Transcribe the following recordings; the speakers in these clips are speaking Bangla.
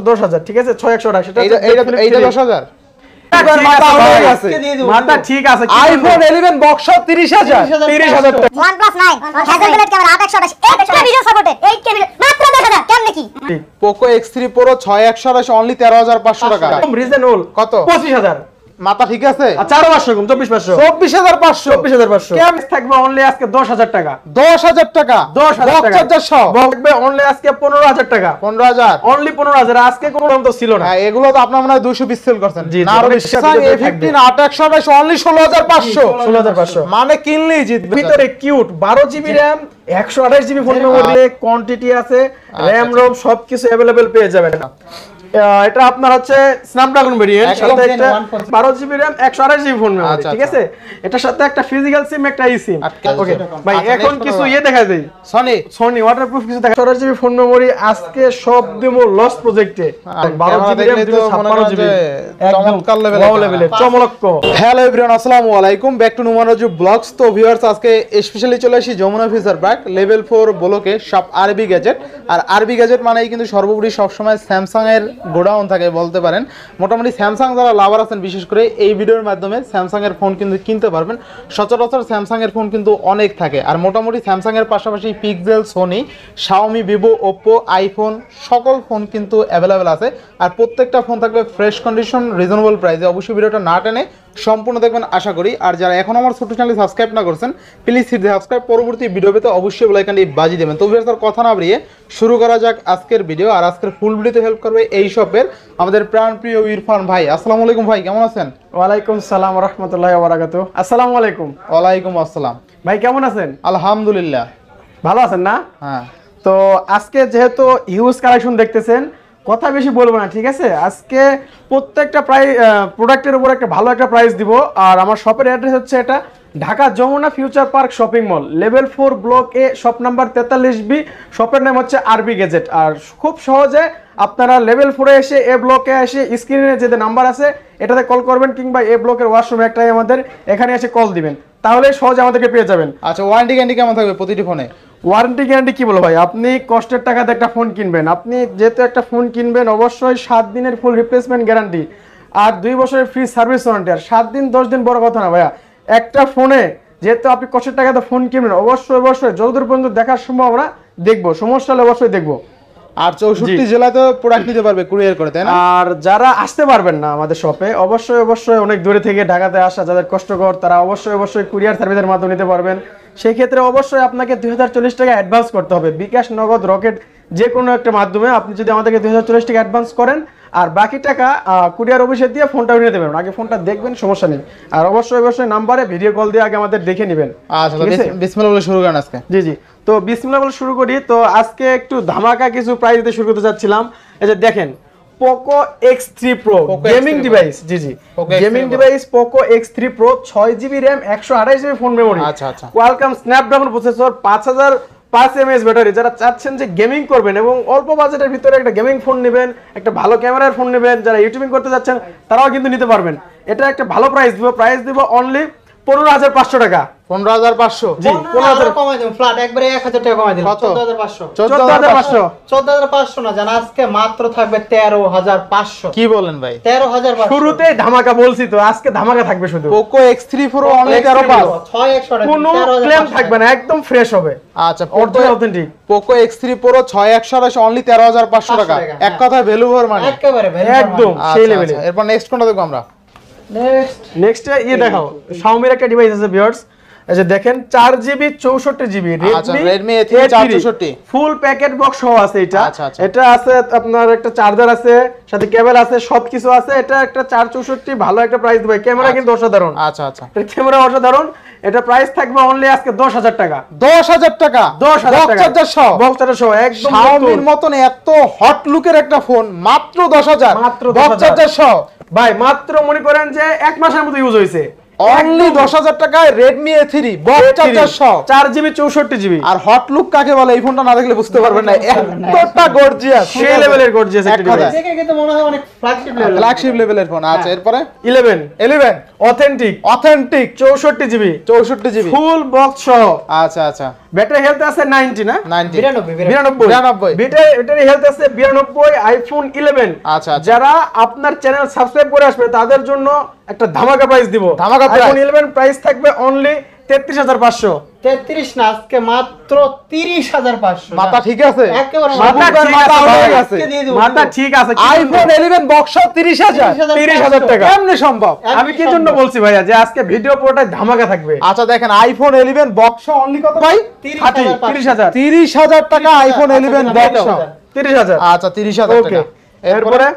10,000 ঠিক আছে 6128 সেটা এইটা 10,000 মাথা ঠিক আছে আইফোন 11 বক্স 30,000 30,000 টাকা OnePlus 9 Hasselblad camera 828 8K video supported 8K video মাত্র 10,000 কেমনে কি পোকো X3 Pro 6128 অনলি 13,500 টাকা রিজনেবল কত 25,000 মাথা ঠিক আছে আচ্ছা আরো 500 কম 24,500 24,500 24,500 কেমন থাকবে অনলি আজকে 10,000 টাকা 10,000 টাকা 10,000 টাকা 4,100 থাকবে অনলি আজকে 15,000 টাকা 15,000 অনলি 15,000 আজকে কোনো দাম তো ছিল না হ্যাঁ এগুলো তো আপনার মনে হয় 200 পিস সেল করছেন জি, না আরো অনেক বেশি সাথে A15 828 অনলি 16,500 16,500 মানে কিনলেই জিতবে ভিতরে cute 12 GB RAM 128 GB phone memory quantity আছে RAM ROM সবকিছু अवेलेबल পেয়ে যাবেন এটা আপনার হচ্ছে স্ন্যাপড্রাগন ভেরিয়েন্ট সাথে একটা 12 GB RAM 128 GB phone memory ঠিক আছে এটার সাথে একটা ফিজিক্যাল সিম একটা ই সিম ওকে ভাই এখন কিছু দেখা দেই সনি ওয়াটারপ্রুফ কিছু দেখা 128 জিবি ফোন মেমোরি আজকে সব দেমো লস প্রজেক্টে 12 জিবি RAM 256 জিবি চমৎকার লেভেলের চমলক্ক হ্যালো एवरीवन আসসালামু আলাইকুম ব্যাক টু নুমানজু ব্লগস তো ভিউয়ার্স আজকে স্পেশালি চলে আসি যমুনা ফিচার পার্ক লেভেল 4 ব্লকে সব আরবি গ্যাজেট আর আরবি গ্যাজেট মানেই কিন্তু সর্বোপরি সব সময় স্যামসাং এর গোডাউন থাকে বলতে পারেন মোটামুটি স্যামসাং যারা লাভার আছেন বিশেষ করে এই ভিডিওর মাধ্যমে স্যামসাং এর ফোন কিন্তু কিনতে পারবেন সচরাচর স্যামসাং এর ফোন কিন্তু অনেক থাকে আর মোটামুটি স্যামসাং এর পাশাপাশি Pixel Sony Xiaomi Vivo Oppo iPhone সকল ফোন কিন্তু অ্যাভেলেবেল আছে আর প্রত্যেকটা ফোন থাকবে ফ্রেশ কন্ডিশন রিজনেবল প্রাইসে অবশ্যই ভিডিওটা না টেনে সম্পূর্ণ দেখবেন আশা করি আর যারা এখন আমার ছোট চ্যানেল সাবস্ক্রাইব না করছেন প্লিজ হিট দ্য সাবস্ক্রাইব পরবর্তী ভিডিও পেতে অবশ্যই বেল আইকনটি বাজিয়ে দেবেন তো ভিউয়ার্স কথা না বাড়িয়ে শুরু করা যাক আজকের ভিডিও আর আজকের ফুল ভিডিওতে হেল্প করবে এই শপের আমাদের প্রাণপ্রিয় ইরফান ভাই আসসালামু আলাইকুম ভাই কেমন আছেন ওয়া আলাইকুম সালাম ওয়া রাহমাতুল্লাহি ওয়া বারাকাতুহু আসসালামু আলাইকুম ওয়া আলাইকুম আসসালাম ভাই কেমন আছেন আলহামদুলিল্লাহ ভালো আছেন না হ্যাঁ তো আজকে যেহেতু হিউজ কালেকশন দেখতেছেন কথা বেশি বলবো না ঠিক আছে আজকে প্রত্যেকটা প্রোডাক্টের উপর একটা ভালো একটা প্রাইস দিব আর আমার শপের অ্যাড্রেস হচ্ছে এটা Dhaka Jamuna future park shopping mall level 4 block A shop number 43B শপের নাম হচ্ছে আরবি গ্যাজেট আর খুব সহজে আপনারা লেভেল 4 এ এসে এ ব্লকে এসে স্ক্রিনে যে নাম্বার আছে এটাতে কল করবেন কিংবা এ ব্লকের ওয়াশরুমে একটাই আমাদের এখানে এসে কল দিবেন তাহলে সহজে আমাদেরকে পেয়ে যাবেন আচ্ছা ওয়ারেন্টি গ্যারান্টি কেমন থাকবে প্রতিটি ফোনে ওয়ারেন্টি গ্যারান্টি কি বলবো ভাই আপনি কষ্টের টাকাতে একটা ফোন কিনবেন আপনি যেহেতু একটা ফোন কিনবেন অবশ্যই 7 দিনের ফুল রিপ্লেসমেন্ট গ্যারান্টি আর 2 বছরের ফ্রি সার্ভিস ওয়ারেন্টি আর 7 দিন 10 দিন বড় কথা না ভাইয়া একটা ফোনে যেহেতু আপনি কষ্টের টাকাতে ফোন কিনবেন অবশ্যই যতদূর পর্যন্ত দেখার সম্ভব আমরা দেখবো সমস্যা হলে অবশ্যই দেখবো আর 64 জেলাতে প্রোডাক্ট নিতে পারবে কুরিয়ার করে তাই না আর যারা আসতে পারবেন না আমাদের শপে অবশ্যই অনেক দূরে থেকে ঢাকাতে আসা যাদের কষ্টকর তারা অবশ্যই কুরিয়ার সার্ভিসের মাধ্যমে নিতে পারবেন সেই ক্ষেত্রে অবশ্যই আপনাকে 2040 টাকা অ্যাডভান্স করতে হবে বিকাশ নগদ রকেট যে কোনো একটা মাধ্যমে আপনি যদি আমাদেরকে 2040 টাকা অ্যাডভান্স করেন আর বাকি টাকা কুরিয়ার অফিসে দিয়ে ফোনটা নিয়ে দেবেন আগে ফোনটা দেখবেন সমস্যা নেই আর অবশ্যই নাম্বারে ভিডিও কল দিয়ে আগে আমাদের দেখে নেবেন আচ্ছা বিসমিল্লাহ বলে শুরু করেন আজকে জি তো বিসমিল্লাহ বলে শুরু করি তো আজকে একটু ধামাকা কিছু প্রাইস দিয়ে শুরু করতে যাচ্ছিলাম এই যে দেখেন Poco X3 Pro gaming device জি gaming device Poco X3 Pro 6GB RAM 128GB phone memory আচ্ছা Qualcomm Snapdragon processor 5005 mAh battery যারা চাচ্ছেন যে গেমিং করবেন এবং অল্প বাজেটের ভিতরে একটা গেমিং ফোন নেবেন একটা ভালো ক্যামেরার ফোন নেবেন যারা ইউটিউবিং করতে যাচ্ছেন তারাও কিন্তু নিতে পারবেন এটা একটা ভালো প্রাইস দিব অনলি 15,500 টাকা 15,500 জি 15,000 কমাই দিন ফ্ল্যাট একবারে 1000 টাকা কমাই দিন 14,500 14,500 না জানা আজকে মাত্র থাকবে 13,500 কি বলেন ভাই 13,500 শুরুতেই ধামাকা বলছি তো আজকে ধামাকা থাকবে শুধু Poco X3 Pro অনলি 13,500 6100 কোনো ক্লেম থাকবে না একদম ফ্রেশ হবে আচ্ছা original authentic Poco X3 Pro 6128 only 13,500 টাকা এক কথায় ভ্যালু ফর মানি একেবারে একদম সেই লেভেলে এরপর নেক্সট কোনটা দেখব আমরা নেক্সট দেখাও Xiaomi এর একটা ডিভাইস আছে ভিউয়ার্স এই যে দেখেন 4GB 64GB Redmi A3 464 ফুল প্যাকেট বক্স সহ আছে এটা আচ্ছা এটা আছে আপনার একটা চার্জার আছে সাথে কেবল আছে সবকিছু আছে এটা একটা 464 ভালো একটা প্রাইস দিবে ক্যামেরা কিন্তু অসাধারণ আচ্ছা এর ক্যামেরা অসাধারণ এটা প্রাইস থাকবে অনলি আজকে 10,000 টাকা 10,000 টাকা 10,000 টাকা বক্স চার্জার সহ একদম Xiaomi এর মতন এত হট লুকের একটা ফোন মাত্র 10,000 মাত্র বক্স চার্জার সহ ভাই মাত্র মনে করেন যে এক মাসের মতো ইউজ হইছে অনলি 10,000 টাকায় Redmi A3 বক্স চার্জার সহ 4GB 64GB আর হট লুক কাকে বলে এই ফোনটা না দেখলে বুঝতে পারবেন না এতটা গর্জিয়াস সেই লেভেলের গর্জিয়াস একটা ডিভাইস দেখে কিন্তু মনে হয় অনেক ফ্ল্যাগশিপ লেভেলের ফোন আচ্ছা এরপরে 11 authentic 64GB 64GB full box সহ আচ্ছা ব্যাটারি হেলথ আছে 90 না 90 92 ব্যাটারি হেলথ আছে 92 আইফোন 11। আচ্ছা, আচ্ছা। যারা আপনার চ্যানেল সাবস্ক্রাইব করে আসবে তাদের জন্য একটা ধামাকা প্রাইস দিব। ধামাকা price। আইফোন 11 প্রাইস থাকবে অনলি 33500। 33 না, আজকে মাত্র 30,500। মাথা ঠিক আছে? একেবারে মাথা ঠিক মাথা আছে হয়ে ভাই। গেছে। আজকে দিয়ে দিব। মাথা ঠিক আছে। আইফোন 11 বক্স 30,000 30,000 টাকা। কেমনে সম্ভব? আমি কি জন্য বলছি ভাইয়া যে আজকে ভিডিও পুরোটাই ধামাকা থাকবে। আচ্ছা দেখেন আইফোন 11 বক্স অনলি কত ভাই? 30,000 30,000 টাকা আইফোন 11 বক্স। 30,000। আচ্ছা 30,000 ওকে, টাকা। এরপরে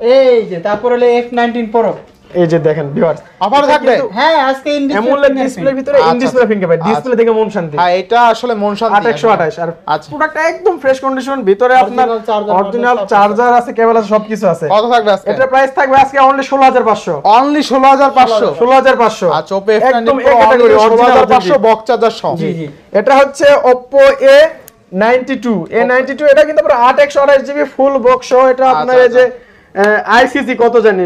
এই যে তারপর হলো F19 Pro। এই যে দেখেন ভিউয়ার্স, অফার থাকবে? হ্যাঁ, আজকে অ্যামোলেড ডিসপ্লের ভিতরে ইন আচ্ছা, ডিসপ্লে ফিঙ্গারপ্রিন্ট, ডিসপ্লে দেখে মন শান্তি। হ্যাঁ এটা আসলে মন শান্তি। 828 আর আচ্ছা। প্রোডাক্টটা একদম ফ্রেশ কন্ডিশন, ভিতরে আপনার Original charger, অরিজিনাল সব চার্জার আছে, কেবল আছে, সবকিছু আছে। কত থাকবে আজকে? এটা প্রাইস থাকবে আজকে অনলি 16,500। অনলি 16,500। 16,500। আচ্ছা ওপো F19 একদম Pro category only original 16,500 box charger সহ। জি জি। এটা হচ্ছে Oppo A92 এটা কিন্তু পুরো 8 জিবি ফুল বক্স সহ। এটা আপনার এই যে আইসিসি কত জানি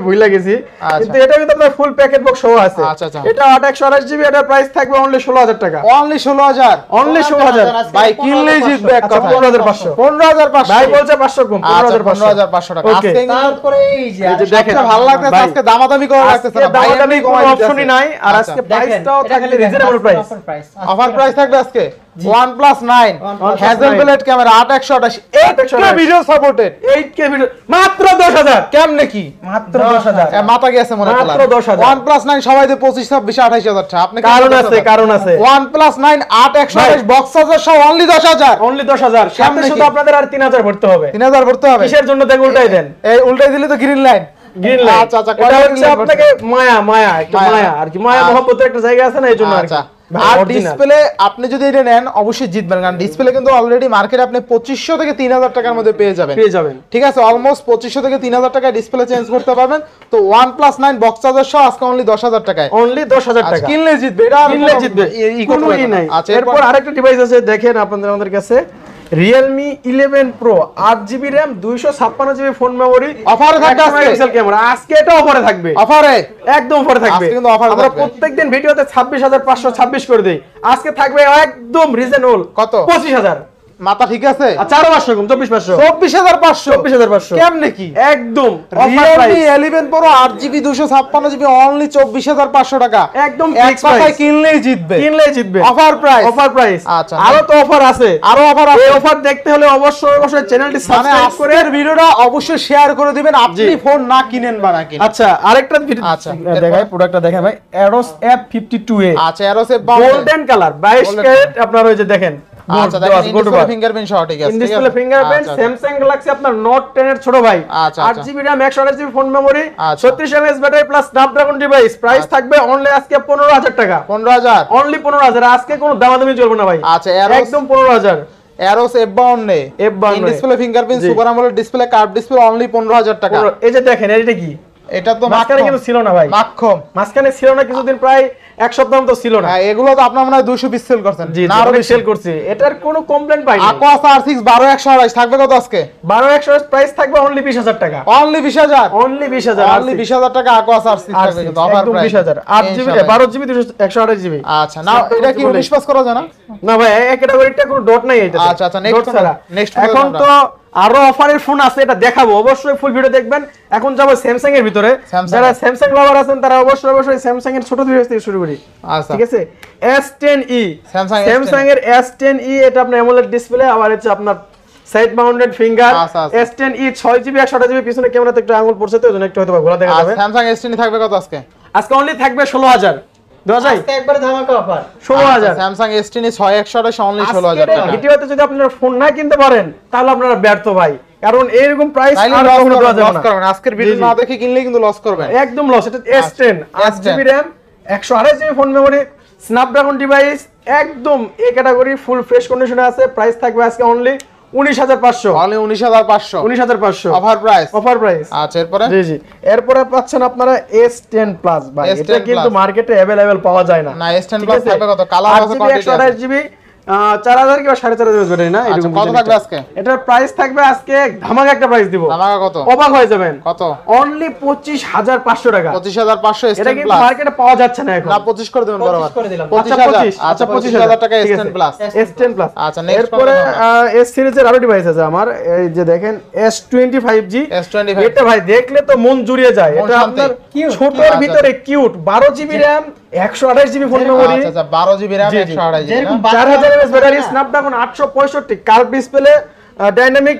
ভুলে গেছি, কিন্তু এটা কিন্তু আপনার ফুল প্যাকেট বক্স সহ আছে। আচ্ছা, আচ্ছা। এটা 8 জিবি, এটা প্রাইস থাকবে অনলি 16,000 টাকা। অনলি 16,000। অনলি 16,000 ভাই কিনলেই জিতবে এক আচ্ছা, কথা। 15,500 15,500 ভাই বলছে 500 কম, 15,500 টাকা। ওকে। আজকে কিন্তু তারপরে এই যে এই যে দেখেন সবচেয়ে ভালো লাগতেছে ভাই, আজকে দামাদামি করা লাগতেছে না আজকে ভাই, দামাদামি এমনি কোনো কমাই দিতেছে। অপশনই নাই, আর আচ্ছা। আজকে দেখেন, প্রাইসটাও এটা থাকবে খালি রিজনেবল প্রাইস। অফার প্রাইস থাকবে আজকে OnePlus 9 OnePlus Hasselblad camera 8/128 8K video supported 8K video মাত্র 10,000। কেমনে কি মাত্র 10,000। মাথা গেছে মনে মাত্র 10,000 OnePlus 9 সবাই দিয়ে 25 26 28,000 টাকা আপনি কারণ আছে OnePlus 9 8/128 বক্স চার্জার সহ অনলি 10,000 অনলি 10,000। সাথে কেমনে শুধু কি? আপনাদের আর 3,000 ভরতে হবে। 3,000 ভরতে হবে কিসের জন্য দেখে উল্টাই দেন, এই উল্টাই দিলে তো গ্রিন লাইন গ্রিন লাইট। আচ্ছা আচ্ছা এটা হচ্ছে আপনাকে মায়া একটু মায়া। মায়া আর কি, মায়া আচ্ছা। মহব্বতের একটা জায়গা আছে না, এই জন্য আর কি। আচ্ছা ভাই, আর original। ডিসপ্লে আপনি যদি এটা নেন অবশ্যই জিতবেন, কারণ ডিসপ্লে কিন্তু অলরেডি মার্কেটে আপনি 2500 থেকে 3,000 টাকার মধ্যে পেয়ে যাবেন। ঠিক আছে, অলমোস্ট 2500 থেকে 3,000 টাকায় ডিসপ্লে চেঞ্জ করতে পারবেন। তো OnePlus 9 বক্স চার্জার সহ আজকে অনলি 10,000 টাকায়। অনলি 10,000 টাকা। কিনলে জিতবে, এটা কিনলে জিতবে, কোনো ই নাই। আচ্ছা এরপর আরেকটা ডিভাইস আছে, দেখেন আপনাদের আমাদের কাছে Realme 11 Pro 8GB RAM 256GB phone memory, অফারে থাকবে আজকে মেগাপিক্সেল ক্যামেরা। আজকে এটা অফারে থাকবে, অফারে একদম অফারে থাকবে। আজকে কিন্তু অফারে আমরা থাকবে। প্রত্যেকদিন ভিডিওতে 26,526 করে দেই, আজকে থাকবে একদম রিজনেবল কত? 25,000। মাথা ঠিক আছে? আচ্ছা আরো 500 কম, 24,500। 24,500 24,500 কেমনে কি? একদম Realme 11 Pro 8GB 256GB only 24,500 টাকা। একদম এক fixed কথায় price। কিনলেই জিতবে। কিনলেই জিতবে। Offer price. Offer price. আচ্ছা। আরো তো অফার আছে, আরো অফার এই আছে। অফার দেখতে হলে অবশ্যই চ্যানেলটি মানে সাবস্ক্রাইব করে। আজকের ভিডিওটা অবশ্যই শেয়ার করে দিবেন, আপনি জি। ফোন না কিনেন বা না কিনেন। আচ্ছা আরেকটা আচ্ছা, দেখাই, প্রোডাক্টটা দেখাই ভাই, Aeros F52A আচ্ছা এরোসে গোল্ডেন কালার 22 ক্যারেট। আপনার ওই যে দেখেন আচ্ছা দেখেন ফিঙ্গারপ্রিন্ট সহ ঠিক আছে। ডিসপ্লে ফিঙ্গারপ্রিন্ট, Samsung Galaxy আপনার Note 10 এর ছোট ভাই, আচ্ছা, 8GB RAM 128GB phone memory, আচ্ছা। 36mAh battery plus Snapdragon device. Price থাকবে অনলি আজকে 15,000 টাকা। 15,000 অনলি 15,000। আজকে কোনো দামাদামি চলবে না ভাই। আচ্ছা, Aeros- একদম 15,000। এরোস F52 F52 ডিসপ্লে ফিঙ্গারপ্রিন্ট জি। Super AMOLED display curve display only 15,000 টাকা। এই যে দেখেন, এটা কি এটা তো মাঝখানে কিন্তু ছিল না ভাই, মাখন। মাঝখানে ছিল না কিছুদিন, প্রায় এক সপ্তাহ মতো ছিল না। হ্যাঁ এগুলো তো আপনার মনে হয় 200 পিস সেল করছেন। জি না আরো বেশি সেল করছি, এটার কোনো কমপ্লেইন পাইনি। Aqua R6 12/128 থাকবে কত আজকে? 12/128 প্রাইস থাকবে অনলি 20,000 টাকা। অনলি 20,000 অনলি 20,000 অনলি 20,000 টাকা Aqua R6 থাকবে কিন্তু অফার একদম প্রাইস 20,000 8GB 12GB 128GB। আচ্ছা না এটা কি 19 পাস করা যায় না? না ভাই, এই ক্যাটাগরিটা কোনো ডট নাই এটা। আচ্ছা, আচ্ছা, next ছাড়া next এখন তো আরো অফারের ফোন আছে, এটা দেখাবো, অবশ্যই ফুল ভিডিও দেখবেন। এখন যাবো স্যামসাং এর ভিতরে। Samsung যারা স্যামসাং লাভার আছেন তারা অবশ্যই স্যামসাং এর ছোট ডিভাইস থেকে শুরু করি। আচ্ছা ঠিক আছে, S10e Samsung এর S10e, এটা আপনার AMOLED ডিসপ্লে, আবার হচ্ছে আপনার সাইড মাউন্টেড ফিঙ্গার। আচ্ছা, আচ্ছা। S10e 6GB 128GB, পিছনে ক্যামেরাতে একটু আঙুল পড়ছে তো ওজন্য একটু হয়তো ঘোলা দেখা যাবে। Samsung S10 থাকবে কত আজকে? আজকে অনলি থাকবে 16,000। দেওয়া যায় আজকে একবারে ধামাকা অফার 16,000। Samsung S10 6/128 অনলি 16,000 টাকা। ভিডিওতে যদি আপনারা ফোন না কিনতে পারেন তাহলে আপনারা ব্যর্থ ভাই, কারণ এরকম প্রাইস তাইলে আর লস কখনো দেওয়া যাবে লস না। করবেন, আজকের ভিডিও জি, জি। না দেখে কিনলে কিন্তু লস করবেন। একদম লস। এটা S10 S10 8GB RAM 128GB phone memory, Snapdragon device, একদম এই ক্যাটাগরি ফুল ফ্রেশ কন্ডিশনে আছে। প্রাইস থাকবে আজকে only 19,500। Only 19,500 19,500 offer price. Offer price. আচ্ছা এরপরে জি জি, এরপরে পাচ্ছেন আপনারা S10 প্লাস ভাই, S10 এটা কিন্তু Plus। মার্কেটে अवेलेबल পাওয়া যায় না। না S10 প্লাস থাকবে কত? কালার আছে, কোয়ান্টিটি আছে। 128GB 4000 কিংবা 4500 ব্যাটারি না, আচ্ছা, এরকম কত কিছু থাকবে একটা। আজকে? এটার প্রাইস থাকবে আজকে ধামাকা একটা প্রাইস দিব, ধামাকা কত? অবাক হয়ে যাবেন। কত? অনলি 25500 টাকা। 25500 এটা স্ট্যান্ড কিন্তু প্লাস মার্কেটে পাওয়া যাচ্ছে না এখন। না 25 করে দেবেন 25 বরাবর করে দিলাম। 25000 আচ্ছা 25000 টাকা ঠিক আছে। Stand plus S10 plus. আচ্ছা, next এরপরে কোনটা? এস সিরিজের আরো ডিভাইস আছে আমার, এই যে দেখেন S25G। S25 এটা ভাই দেখলে তো মন জুড়িয়ে যায়। মন এটা শান্তি। আপনার Cute, ছোটর cute। ভিতরে cute, 12 GB RAM, 128 GB phone memory, আচ্ছা আচ্ছা 12 জিবি RAM জি, জি। 128 জিবি যেরকম 4000 mAh ব্যাটারি, হ্যাঁ। Snapdragon 865, curve display, dynamic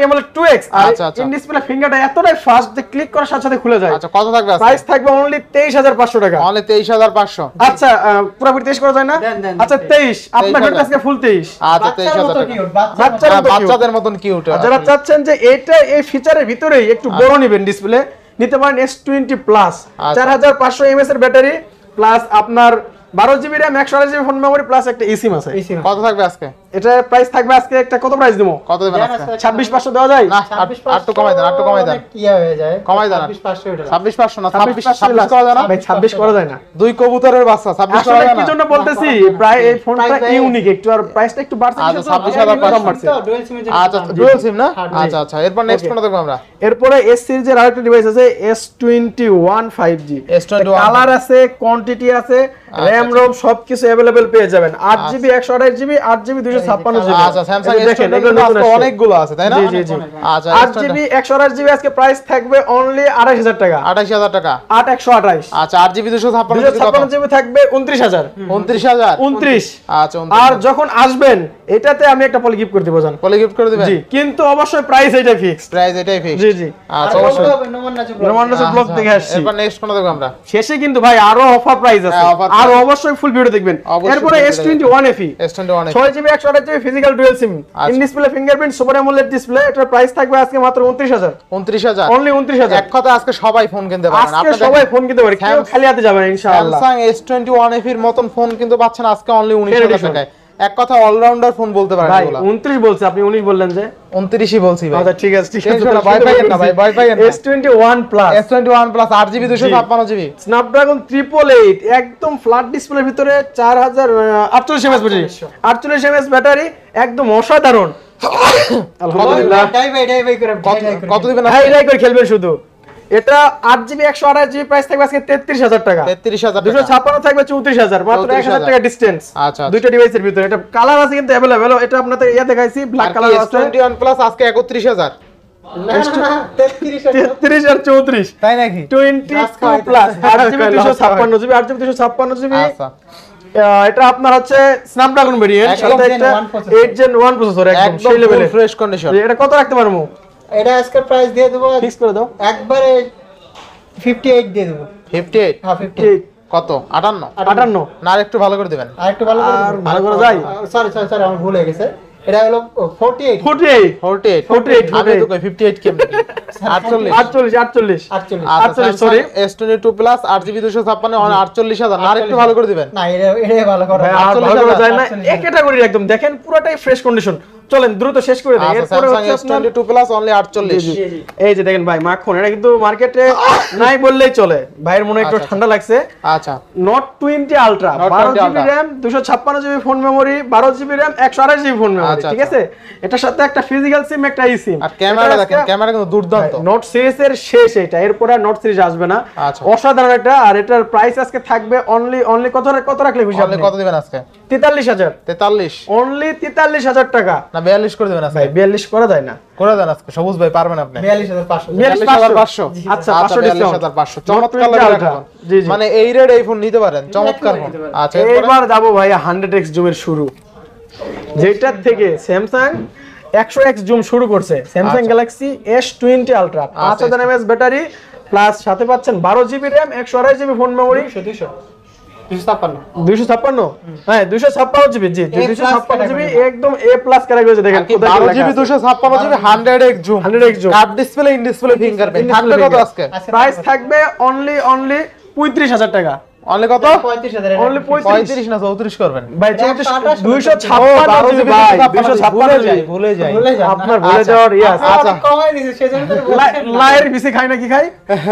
AMOLED 2X, আর আচ্ছা, আচ্ছা। ইন ডিসপ্লে ফিঙ্গারটা এতটাই ফাস্ট যে ক্লিক করার সাথে সাথে খুলে যায়। আচ্ছা কত থাকবে আজকে? প্রাইস থাকবে অনলি 23500 টাকা। অনলি 23500 আচ্ছা পুরোপুরি 23 করা যায় না? দেন, দেন, আচ্ছা 23, আপনার 23,000 কাছে আজকে ফুল 23। আচ্ছা বাচ্চার 23000 মতো টাকা cute, বাচ্চার বাচ্চার মতো। মতো বাচ্চাদের মতন কিউট আর যারা চাচ্ছেন যে এটা এই ফিচারের ভিতরেই একটু বড় নেবেন ডিসপ্লে, নিতে পারেন S20 প্লাস, আচ্ছা। 4500 mAh এর ব্যাটারি, প্লাস আপনার 12 GB RAM, 128 GB phone memory, plus একটা eSIM আছে। এই সিনেমা। কত থাকবে আজকে? এটা প্রাইস থাকবে আজকে একটা কত প্রাইস দেবো? কত দেবেন দেন আজকে? আজকে 26500 দেওয়া যায়? না আর একটু কমাই দেন, একটু কমাই দেন। অনেক ইয়ে হয়ে যায়। কমাই দেন। 26500 এটা। 26500 না 26500 26 করা যায় না? ভাই 26 করা যায় না। দুই কবুতরের বাচ্চা 26 করা আসলে যায় কি না? জন্য বলতেছি, প্রায় এই ফোনটা Price ভাই- ইউনিক একটু, আর প্রাইসটা একটু বাড়ছে। আচ্ছা, কিছু তো, 26,500 দাম বাড়ছে। তো dual SIM এর জন্য আচ্ছা দাম। ডুয়াল সিম না? হ্যাঁ, আচ্ছা আচ্ছা এরপর নেক্সট Okay. কোনটা দেখবো আমরা? এরপরে এস সিরিজের আরেকটা ডিভাইস আছে S21 5G। S21 কালার আছে, কোয়ান্টিটি আছে, RAM ROM সবকিছু अवेलेबल পেয়ে যাবেন। 8GB 128GB, 8GB 256GB। আচ্ছা স্যামসাং এই যে দেখেন, S21 এগুলো কিন্তু নতুন আজকে আসছে। অনেকগুলো আছে তাই না? জি, জি, জি। আচ্ছা 8GB 128GB আজকে প্রাইস থাকবে অনলি 28000 টাকা। 28000 টাকা 8128। আচ্ছা 8GB 256 256GB থাকবে 29000। 29000 29। আচ্ছা আর যখন আসবেন এটাতে আমি একটা পলি গিফট করে দেব জান। পলি গিফট করে দিবেন? জি, কিন্তু অবশ্যই প্রাইস এটা ফিক্স। প্রাইস এটাই ফিক্স। জি জি। আচ্ছা আর অবশ্যই। বলতে হবে, নোমান নাচু ব্লগ। রোমান নাসের ব্লগ থেকে আসছি। এরপর নেক্সট কোনটা দেখবো আমরা? শেষে কিন্তু ভাই আরো অফার প্রাইস আছে, হ্যাঁ, offer আর price। অবশ্যই ফুল ভিডিও দেখবেন। অবশ্যই এরপরে full video S21 FE, S21 6GB 128GB physical dual SIM, আচ্ছা। In display fingerprint, super AMOLED display. এটার প্রাইস থাকবে আজকে মাত্র 29000। 29000 অনলি 29000। এক কথা আজকে সবাই ফোন কিনতে পারেন। আজকে আপনাদের সবাই ফোন কিনতে পারে, কেউ Samsung- খালি হাতে যাবে না ইনশাআল্লাহ। স্যামসাং S21 FE এর মতন ফোন কিন্তু পাচ্ছেন আজকে অনলি 19000 edition। টাকায়। এক কথা অলরাউন্ডার ফোন বলতে পারেন ভাই এগুলা। 29 বলছে, আপনি 19 বললেন যে। 29ই বলছি ভাই। আচ্ছা ঠিক আছে ঠিক আছে, Tension না, ভয় পাইয়েন না ভাই, ভয় পাইয়েন না। S21 plus, S21 plus 8GB 256GB Snapdragon 888, একদম ফ্ল্যাট ডিসপ্লের ভিতরে 48 mAh ব্যাটারি, 48 mAh ব্যাটারি, একদম অসাধারণ। আলহামদুলিল্লাহ। ডাই বাই করে কত দিবেন হাই রাই করে খেলবেন শুধু। এটা 8GB 128GB প্রাইস থাকবে আজকে 33000 টাকা। 33000 টাকা 256 থাকবে 34000, মাত্র 1000 টাকা ডিসটেন্স। আচ্ছা, দুইটা ডিভাইসের ভিতরে। এটা কালার আছে কিন্তু अवेलेबल। এটা আপনাদের ইয়া দেখাইছি, ব্ল্যাক আর কালার আছে। S21 প্লাস আজকে 31000 না 33 33 আর 34, তাই নাকি? 22 plus 8GB 256GB, 8GB 256GB। আচ্ছা এটা আপনার হচ্ছে স্ন্যাপড্রাগন ভেরিয়েন্ট, একদম সাথে Gen একটা 1 processor। 8 Gen 1 প্রসেসর, একদম একদম সেই লেভেলে। Fresh condition. এটা কত রাখতে পারবো? এটা আজকে প্রাইস দিয়ে দেবো ফিক্স করে দাও। একবারে 58 দিয়ে দেবো। 58 হ্যাঁ 58। কত 58 58। না আর একটু ভালো করে দিবেন। আর একটু ভালো করে আর ভালো করা যায়? সরি আমার ভুল হয়ে গেছে। এটা হলো 48 48 48 48 আমি তো কই 58 কেমনে 48 48 48 48 আচ্ছা 48 sorry। S22 প্লাস 8GB 256 48000 না আর একটু ভালো করে দিবেন। না এটা ভালো করে ভাই, আর ভালো করা যায় না। 48,000 এক ক্যাটাগরির একদম দেখেন, পুরোটাই ফ্রেশ কন্ডিশন। চলেন দ্রুত শেষ করে দেই। আচ্ছা এরপরে Samsung হচ্ছে আপনার S22 প্লাস অনলি 48 জি, জি। এই যে দেখেন ভাই, মাখন এটা কিন্তু মার্কেটে নাই বললেই চলে। ভাইয়ের মনে একটু আচ্ছা, ঠান্ডা লাগছে। আচ্ছা Note 20 Ultra, Note 20 12GB Ultra। RAM, 256GB phone memory, 12GB RAM, 128GB phone memory, আচ্ছা, ঠিক আছে? এটার সাথে একটা ফিজিক্যাল সিম, একটা eSIM। আর ক্যামেরা দেখেন, ক্যামেরা কিন্তু দুর্দান্ত। নোট সিরিজ এর শেষ এটা, এরপর আর নোট সিরিজ আসবে না। আচ্ছা। অসাধারণ একটা। আর এটার প্রাইস আজকে থাকবে অনলি কত রাখলে খুশি অনলি আপনি? কত দিবেন আজকে? 43000। 43 অনলি 43000 টাকা। না 42 করে দিবেন আজকে? ভাই 42 করা যায় না। করে দেন আজকে সবুজ ভাই, পারবেন আপনি? 42500 42500 আচ্ছা 500 ডিসকাউন্ট। 42500 Note চমৎকার 20 লাগে Ultra। এখন। জি জি। মানে এই রেট এই ফোন নিতে পারেন, চমৎকার ফোন। নিতে পারেন। আচ্ছা এরপরে এইবার যাবো ভাই 100x জুমের শুরু, যেটার থেকে স্যামসাং 100x জুম শুরু করছে। স্যামসাং আচ্ছা। Galaxy S20 Ultra, 5000 mAh battery, plus সাথে পাচ্ছেন 12GB RAM, 128GB phone memory, 256। হ্যাঁ 256GB, জি 256GB একদম A+ ক্যাটাগরি। দেখেন আর কি 12GB 256GB 100x zoom 100x zoom। Curve display, in display fingerprint. থাকবে কত আজকে? প্রাইস থাকবে অনলি 35000 টাকা। অনলি কত? 35,000 Only 35 না 34 করবেন ভাই 256 জিবি ভাই 256 জিবি ভুলে যাই আপনার ভুলে যাওয়ার ইয়ে আছে। আচ্ছা কমাই দিয়েছে সেজন্য তো বলছি। লাইয়ের বিসি খাই না কি খাই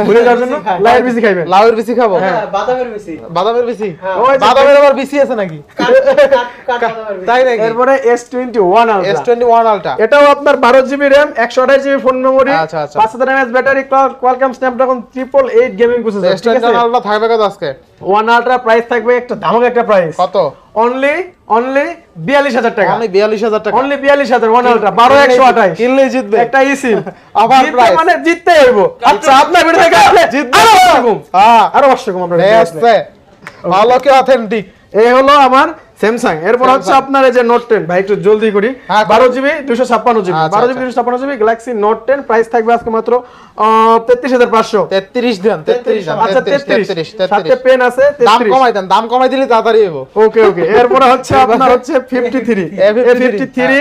ভুলে যাওয়ার জন্য লাইয়ের বিসি খাইবেন। লাউয়ের বিসি খাবো? হ্যাঁ বাদামের বেশি বাদামের বিসি? ওই যে বাদামের আবার বিসি আছে নাকি? কাট বাদামের বেশি। তাই নাকি? এরপরে S21 আলট্রা, S21 আলট্রা। এটাও আপনার 12 GB RAM 128 GB phone memory, আচ্ছা, আচ্ছা। 5000 mAh battery, Qualcomm Snapdragon 888 gaming processor, ঠিক আছে? S21 আলট্রা থাকবে কত আজকে? 1 আলট্রা প্রাইস থাকবে একটা ধামাকা একটা প্রাইস, কত? অনলি 42000 টাকা, অনলি 42000 টাকা। অনলি 42000 1 আলট্রা 12128 কিনলেই জিতবে। একটা ইসিম আবার জিততে price। মানে জিততে হইব। আচ্ছা আপনার ভিডিও থেকে আসলে জিতবে। আরো 500 কম, হ্যাঁ আরো 500 কম আপনার ভিডিও আসলে। আছে ভালো কি অথেন্টিক। এই হলো আমার স্যামসাং। এরপর হচ্ছে আপনার এই যে নোট 10 ভাই একটু জলদি করি, হ্যাঁ, 12 জিবি 256 জিবি, আচ্ছা, 12 GB 256 GB Galaxy note 10 price থাকবে আজকে মাত্র 33500। 33 দেন 33 দেন আচ্ছা 33 সাথে পেন আছে দাম 33। কমাই দেন, দাম কমাই দিলে তাড়াতাড়ি হইব। ওকে ওকে। এরপর হচ্ছে আপনার হচ্ছে 53 A53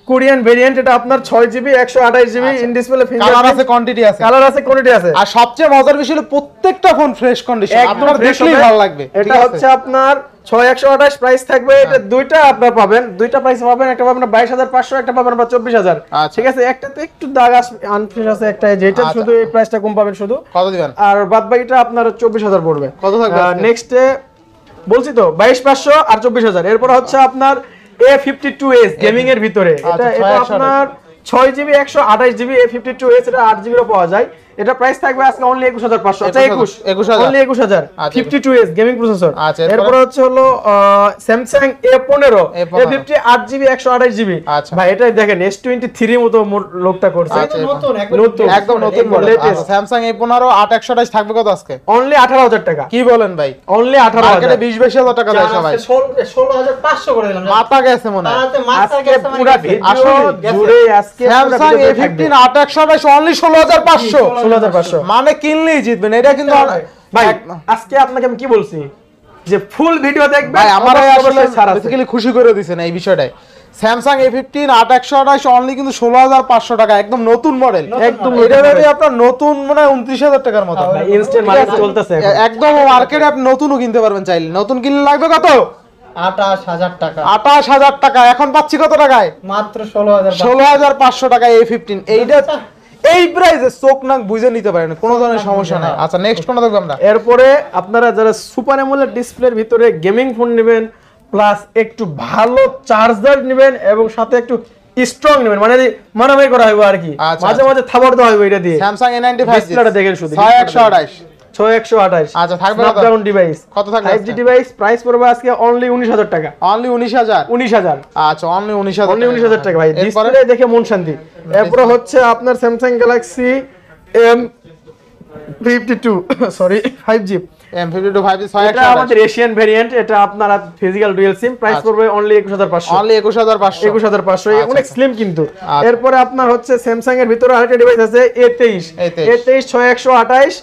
কোরিয়ান ভেরিয়েন্ট, এটা আপনার 6 GB 128 GB in display colour আছে, কোয়ান্টিটি আছে। কালার আছে, কোয়ালিটি আছে, আর সবচেয়ে মজার বিষয় হলো প্রত্যেকটা ফোন ফ্রেশ কন্ডিশন, একদম আপনার fresh দেখলেই হবে। ভালো লাগবে। এটা হচ্ছে আপনার 6128 প্রাইস থাকবে। এটা দুইটা আপনার পাবেন, দুইটা প্রাইস পাবেন, একটা পাবেন 22500, একটা পাবেন 24000। আচ্ছা। ঠিক আছে, একটাতে একটু দাগ আনফ্রেশ আছে, একটা যেটা আচ্ছা। শুধু এই প্রাইসটা কম পাবেন শুধু, কত দিবেন? আর বাদ বাকিটা আপনার 24000 পড়বে। কত থাকবে আজকে? নেক্সটে বলছি তো 22500 আর 24000। এরপর হচ্ছে আপনার A52s গেমিং এর ভিতরে, এটা আচ্ছা, এটা 6 আপনার 6 জিবি 128 জিবি A52s, এটা 8 জিবিরও পাওয়া যায়। এটা প্রাইস থাকবে আজকে অনলি 21500। আচ্ছা 21,000 অনলি 21000 আচ্ছা, 52s গেমিং প্রসেসর। আচ্ছা, এরপর হচ্ছে হলো Samsung A15 A50 8 GB 128 GB. আচ্ছা। ভাই এটা দেখেন S23 মতো লোকটা করছে, এটা নতুন নতুন একদম নতুন মডেল। latest। আচ্ছা স্যামসাং A15 8128 থাকবে কত আজকে? অনলি 18000 টাকা, কি বলেন ভাই? অনলি মার্কেটে 18000। 20-22000 টাকা দেয় সবাই। 16500 করে দিলাম। মাথা গেছে মনে হয়। তারাতে মাস্টার আজকে গেছে পুরো মানে ভিডিও আসলে জুড়ে আজকে স্যামসাং A15 8128 অনলি 16500। 16500 মানে কিনলেই জিতবেন। এটা কিন্তু ভাই আজকে আপনাকে আমি কি বলছি যে ফুল ভিডিও দেখবেন, ভাই আমার অবশ্যই আসলে ছাড় আছে। বেসিক্যালি খুশি করে দিয়েছেন এই বিষয়টাই। স্যামসাং A15 8128 অনলি কিন্তু 16500 টাকা, একদম নতুন মডেল। একদম এটা ভেবে আপনার নতুন মনে হয় 29000 টাকার মতো। ভাই ইনস্ট্যান্ট মার্কেট চলতেছে এখন। একদম মার্কেটে আপনি নতুনও কিনতে পারবেন চাইলে। নতুন কিনলে লাগবে কত? 28000 টাকা, 28000 টাকা। এখন পাচ্ছি কত টাকায়? মাত্র 16500। 16500 টাকা A15। এইটা এই প্রাইসে চোখ নাক বুঝে নিতে পারেন, কোনো ধরনের সমস্যা নাই। আচ্ছা নেক্সট কোন দেখব আমরা? এরপরে আপনারা যারা সুপার অ্যামোলেড ডিসপ্লের ভিতরে গেমিং ফোন নেবেন, প্লাস একটু ভালো চার্জার নেবেন এবং সাথে একটু স্ট্রং নেবেন, মানে মারামারি করা হইব আর কি, আচ্ছা, মাঝে মাঝে থাবড় দেওয়া হইব এটা দিয়ে। স্যামসাং A95 ডিসপ্লেটা দেখেন শুধু 6128। 6128। আচ্ছা, থাকবে কত? স্ন্যাপড্রাগন ডিভাইস, কত থাকবে 5G ডিভাইস, প্রাইস পড়বে আজকে অনলি 19000 টাকা। অনলি 19000। 19000 আচ্ছা অনলি 19000। অনলি 19000 টাকা ভাই, এরপরে ডিসপ্লে দেখে মন শান্তি। এরপর হচ্ছে আপনার Samsung Galaxy M52 sorry 5G, M52 5G এটা 6128। আমাদের এশিয়ান ভেরিয়েন্ট, এটা আপনার ফিজিক্যাল ডুয়াল সিম, প্রাইস আচ্ছা। পড়বে অনলি 21500। অনলি 21500। 21500 আচ্ছা, অনেক আচ্ছা। স্লিম কিন্তু। আচ্ছা। এরপরে আপনার হচ্ছে স্যামসাং এর ভিতরে আরেকটা ডিভাইস আছে A23 6128।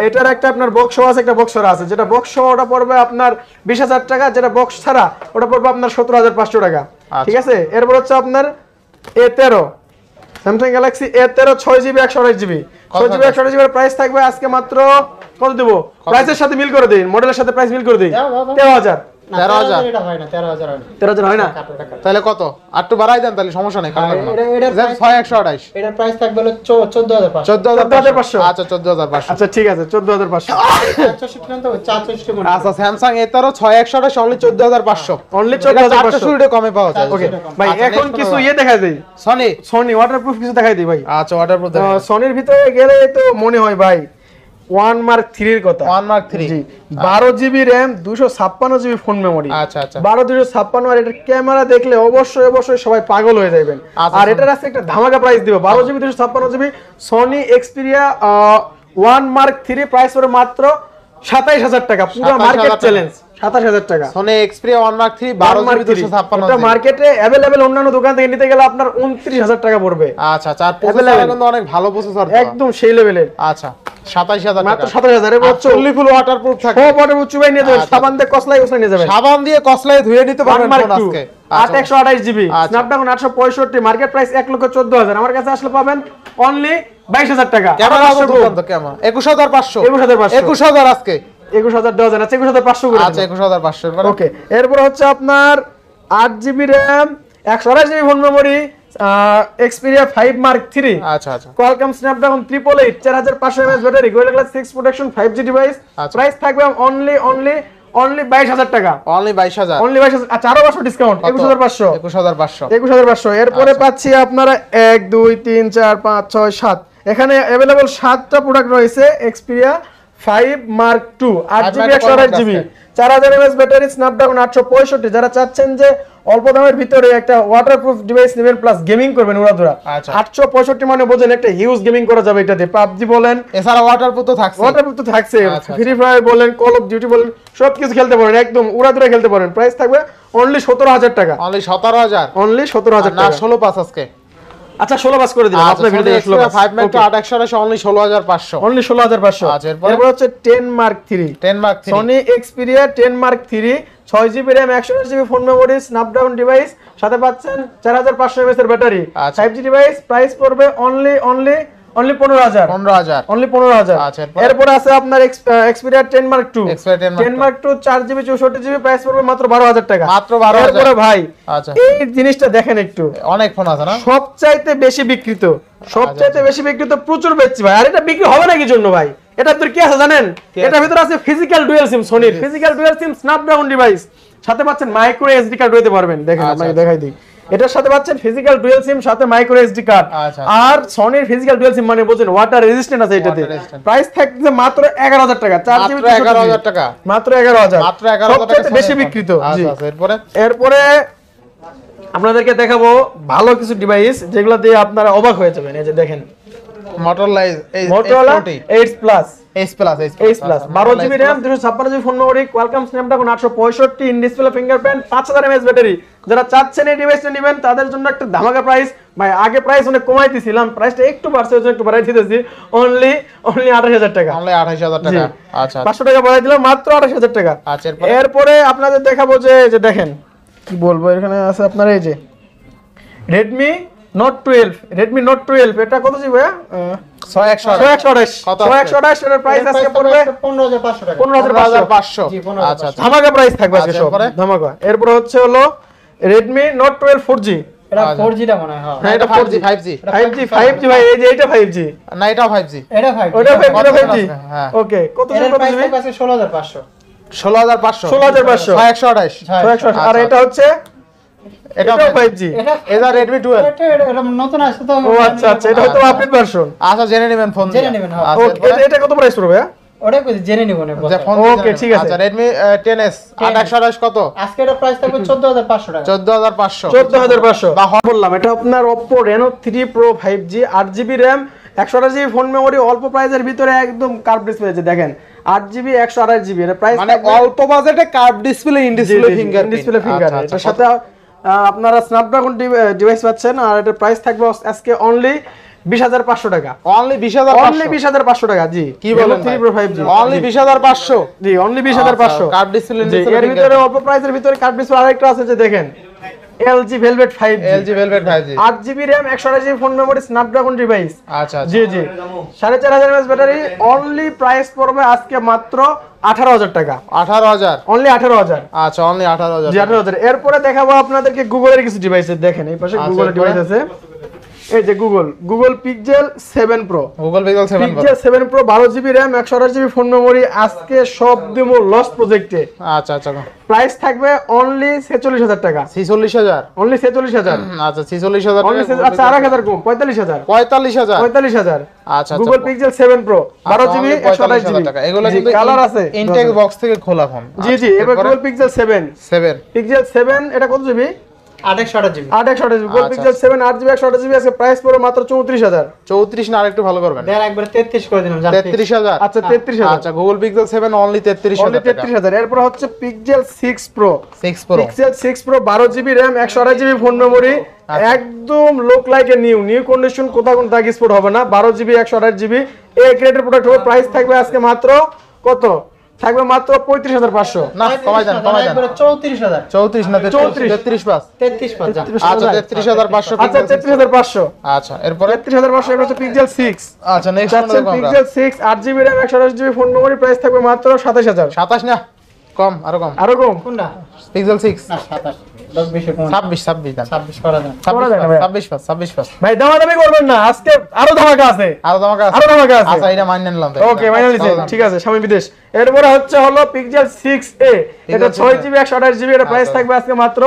এটার একটা আপনার বক্স আছে, একটা বক্স আছে, যেটা বক্স ওটা পড়বে আপনার 20000 টাকা, যেটা বক্স ছাড়া ওটা পড়বে আপনার 17500 টাকা। আচ্ছা। ঠিক আছে, এরপর হচ্ছে আপনার A13 Samsung Galaxy A13 6GB 128GB। 6GB 128GB এর প্রাইস থাকবে আজকে মাত্র কত দেব? প্রাইসের সাথে মিল করে দিন, মডেলের সাথে প্রাইস মিল করে দিন, 13000। 13000 এটা হয় না, 13000 হয় না। 13000 হয় না? তাহলে কত? আরটু বাড়াই দেন তাহলে সমস্যা নাই। এটার price- 6128। এটার প্রাইস থাকবে হলো 14500। 14500। আচ্ছা 14500। আচ্ছা ঠিক আছে 14500। 464 না তো 464 কোন? আচ্ছা স্যামসাং A13 6128 অনলি 14500। অনলি 14500 14500। শুরুতে কমে পাওয়া যায়। ওকে ভাই, আচ্ছা, এখন next কিছু কোনটা? ইয়ে দেখাই দেই, সনি। সনি ওয়াটারপ্রুফ কিছু দেখাই দিই ভাই। আচ্ছা ওয়াটারপ্রুফ। সনির ভিতরে গেলে তো মনে হয় ভাই 1 Mark 3 এর কথা। 1 Mark 3। জি, 12GB RAM 256GB phone memory. আচ্ছা আচ্ছা। 12256, আর এটার ক্যামেরা দেখলে অবশ্যই অবশ্যই সবাই পাগল হয়ে যাবেন। আচ্ছা, আর এটার আছে একটা ধামাকা প্রাইস দিব, 12GB 256GB Sony Xperia 1 Mark 3 price পড়ে মাত্র 27000 টাকা, পুরো 27,000 মার্কেট টাকা। চ্যালেঞ্জ 27000 টাকা। Sony Xperia 1 Mark 3 12GB 256। এটা মার্কেটে अवेलेबल অন্যান্য দোকান থেকে নিতে গেলে আপনার 29000 টাকা পড়বে। আচ্ছা চার প্রসেসর কিন্তু অনেক ভালো প্রসেসর। একদম সেই লেভেলের। আচ্ছা 27000 মাত্র টাকা। 27000 এর হচ্ছে ফুললি ফুল ওয়াটারপ্রুফ থাকে। সব ওয়াটার চুবাই নিয়ে যাবেন, আচ্ছা। সাবান দিয়ে কসলাই নিয়ে যাবেন। সাবান দিয়ে কসলায় ধুয়ে নিতে 1 পারবেন Mark ফোন 2 আজকে। 8128GB আচ্ছা। স্ন্যাপড্রাগন 865, মার্কেট প্রাইস 1,14,000, আমার কাছে আসলে পাবেন অনলি 22000 টাকা। ক্যামেরা আবার দোকান তো কেমন? 21500। 21500 21000 আজকে। 21,000 দেওয়া যায় না, 21,500 করে আচ্ছা 21,500 এরপরে ওকে। এরপর হচ্ছে আপনার 8GB RAM 128GB phone memory Xperia 5 Mark 3 আচ্ছা আচ্ছা Qualcomm Snapdragon 888 4500 mAh battery Gorilla Glass 6 protection 5G device আচ্ছা। প্রাইস থাকবে অনলি 22,000 টাকা অনলি 22,000 অনলি 22,000 আচ্ছা আরো 500 ডিসকাউন্ট 21,500 21,500 21,500 এরপরে পাচ্ছি আপনারা 1 2 3 4 5 6 7 এখানে अवेलेबल 7টা প্রোডাক্ট রয়েছে Xperia 5 Mark 2 8GB 128GB 4000 mAh battery Snapdragon 865 যারা চাচ্ছেন যে অল্প দামের ভিতরে একটা ওয়াটারপ্রুফ ডিভাইস নেবেন প্লাস গেমিং করবেন উড়াধুরা আচ্ছা। 865 মানে বোঝেন একটা হিউজ গেমিং করা যাবে এটাতে PUBG বলেন এছাড়া ওয়াটারপ্রুফ তো থাকছে ওয়াটারপ্রুফ তো থাকছে আচ্ছা, ফ্রি ফায়ার বলেন কল অফ ডিউটি বলেন সবকিছু খেলতে পারেন একদম উড়াধুরা খেলতে পারেন প্রাইস থাকবে অনলি 17,000 টাকা অনলি 17,000 অনলি 17,000 না টাকা 16 পাস আজকে আচ্ছা 16 পাস করে দিলাম আপনার video 16 pass 5 Mark 828 only 16,500 only 16,500 আচ্ছা, এরপরে? এরপর হচ্ছে 10 Mark 3 10 Mark 3 Sony Xperia 10 Mark 3 6GB RAM 128GB phone memory Snapdragon device সাথে পাচ্ছেন 4500 mAh এর ব্যাটারি আচ্ছা। 5G ডিভাইস প্রাইস পড়বে অনলি 15,000 15,000 অনলি 15,000 আচ্ছা, এরপরে? এরপর আছে আপনার Xperia 10 Mark 2 Xperia 10 Mark 10 Mark 2 4GB 64GB price পড়বে মাত্র 12,000 টাকা মাত্র 12,000 এরপরে ভাই আচ্ছা এই জিনিসটা দেখেন একটু অনেক ফোন আছে না সবচাইতে বেশি বিক্রিত সবচাইতে বেশি বিক্রিত প্রচুর বেচছি ভাই আর এটা বিক্রি হবে না কি জন্য ভাই এটা ভিতরে কি আছে জানেন এটার ভিতরে আছে ফিজিক্যাল ডুয়াল সিম সনির physical dual SIM Snapdragon device সাথে পাচ্ছেন মাইক্রো এসডি কার্ড দিতে পারবেন দেখেন আচ্ছা, আপনাকে আচ্ছা। দেখাই দিই এটার সাথে পাচ্ছেন ফিজিক্যাল ডুয়াল সিম সাথে মাইক্রো এসডি কার্ড আচ্ছা। আর সনির ফিজিক্যাল ডুয়াল সিম মানে বুঝেন ওয়াটার রেজিস্ট্যান্ট আছে এটাতে Water resistant। প্রাইস থাকছে মাত্র 11,000 টাকা 4GB মাত্র 11,000 টাকা মাত্র 11,000 মাত্র 11,000 টাকা সবচেয়ে বেশি বিক্রিত জি আচ্ছা এরপরে এরপরে আপনাদেরকে দেখাবো ভালো কিছু ডিভাইস যেগুলো দিয়ে আপনারা অবাক হয়ে যাবেন এই যে দেখেন Motorola Motorola 8 Plus H Plus 8 12GB RAM 256GB phone memory Qualcomm Snapdragon 865 in display fingerprint 5000 mAh battery যারা চাচ্ছেন এই ডিভাইসটা নেবেন তাদের জন্য একটা ধামাকা প্রাইস ভাই আগে প্রাইস অনেক কমাই দিছিলাম প্রাইসটা একটু বাড়ছে ওই জন্য একটু বাড়াই দিতেছি অনলি 28000 টাকা অনলি 28000 টাকা আচ্ছা 500 টাকা বাড়াই দিলাম মাত্র 28000 টাকা আচ্ছা, এরপরে? এরপরে আপনাদের দেখাবো যে দেখেন কি বলবো এখানে আছে আপনার এই যে Redmi Note 12 এটা কত জিবি ভাই 6128 কত আছে? 128 এর প্রাইস আজকে পড়বে 15,500 টাকা 15,500 জি, 15,500 আচ্ছা আচ্ছা ধামাকা প্রাইস থাকবে আজকে আচ্ছা, সব এরপরে? ধামাকা এরপর হচ্ছে হলো Redmi Note 12 4G এটা আচ্ছা। 4G টা মনে হয় হ্যাঁ, এটা এটা 4G 5G 5G ভাই এই যে এটা 5G না এটাও 5G এটা 5G ওটা 5G কত এটা 5G আছে? হ্যাঁ। ওকে কত এর জিবি কত প্রাইস জিবি থাকবে আজকে 16,500 16500 16,500 128 হ্যাঁ, 128 আর আচ্ছা। এটা হচ্ছে এটাও এটাও 5G 5G এটা Redmi 12 এটা নতুন আসছে তো ও আচ্ছা এটা হয়তো আপডেট ভার্সন আচ্ছা জেনে নেবেন ফোন জেনে নেবেন, হ্যাঁ। আচ্ছা, ওকে এটা কত প্রাইস পড়বে ওটা কই জেনে নিব না যে ফোন ওকে, ঠিক আছে। আচ্ছা Redmi 10s 828 কত আজকে এটা প্রাইস থাকবে 14,500 টাকা 14500 14,500 বা বললাম এটা আপনার Oppo Reno 3 Pro 5G 8GB RAM 128GB phone memory অল্প প্রাইসের ভিতরে একদম কার্ভ ডিসপ্লে আছে দেখেন 8GB 128GB এর প্রাইস মানে অল্প বাজেটে curve display in display finger display finger এটার সাথে আপনারা স্ন্যাপড্রাগন ডিভাইস পাচ্ছেন আর এটার প্রাইস থাকবে আজকে অনলি 20,500 টাকা অনলি 20500 অনলি 20,500 টাকা জি কি বলেন 3 Pro 5G অনলি 20500 জি অনলি 20,500 কার্ভ ডিসপ্লে জি, এর ভিতরে অল্প প্রাইসের ভিতরে কার্ভ ডিসপ্লে আরেকটা আছে যে দেখেন LG Velvet 5G LG Velvet 5G 8GB RAM 128GB phone memory Snapdragon device আচ্ছা আচ্ছা জি 4500 mAh ব্যাটারি অনলি প্রাইস পড়বে আজকে মাত্র 18,000 টাকা 18000 অনলি 18,000 আচ্ছা অনলি 18000 জি 18,000 এরপরে দেখাবো আপনাদেরকে গুগলের কিছু ডিভাইস দেখেন এই পাশে আচ্ছা, গুগলের ডিভাইস আছে এই যে Google Pixel 7 Pro Google Pixel 7 Pro Pixel 7 Pro 12GB RAM 128GB phone memory আজকে সব দেবো লস্ট প্রজেক্টে আচ্ছা আচ্ছা প্রাইস থাকবে অনলি 46,000 টাকা 46000 অনলি 46,000 আচ্ছা 46000 অনলি আচ্ছা 4,000 কম 45,000 45000 45,000 আচ্ছা Google Pixel 7 Pro 12GB 128GB টাকা এগুলো কিন্তু কালার আছে ইনটেক বক্স থেকে খোলা ফোন জি এবার গুগল Pixel 7 7 Pixel 7 এটা কত জিবি 828GB 828GB গুগল আচ্ছা, Pixel 7 8GB 128GB আজকে প্রাইস পড়বে মাত্র 34,000 34 না আরেকটু ভালো করবেন দেন একবার 33 করে দিলাম জান 33000 আচ্ছা 33,000 আচ্ছা গুগল পিক্সেল 7 অনলি 33000 টাকা 33,000 এরপর হচ্ছে Pixel 6 Pro 6 Pro Pixel 6 Pro 12GB RAM 128GB phone memory একদম look like a new condition কোথাও কোনো দাগ স্পট হবে না 12GB 128GB এ গ্রেডের প্রোডাক্ট হবে প্রাইস থাকবে আজকে মাত্র কত থাকবে মাত্র 35,500। না কমাই দেন 34,000 34 না 33 পাস 33 পাঁচ আচ্ছা 33,500 আচ্ছা 33,500। আচ্ছা এরপরে 33,500 এটা হচ্ছে পিক্সেল 6। আচ্ছা নেক্সট কোন দেখব আমরা pixel 6 8GB RAM 128GB phone memory price থাকবে মাত্র 27000। 27 না কম আরো কম আরো কম কোনটা পিক্সেল 6 না 27 10 20 কম 26 দেন 26 করা যায় 26 পাস ভাই দামাদামি করবেন না, আজকে আরো ধামাকা আছে। আরো দামাকা আছে আরো ধামাকা আছে। আচ্ছা এটা মাইনে নিলাম তাই ওকে মাইনাল দিছেন, ঠিক আছে স্বামী বিদেশ। এরপরে হলো পিক্সেল 6a, এটা 6GB 128GB, এর প্রাইস থাকবে আজকে মাত্র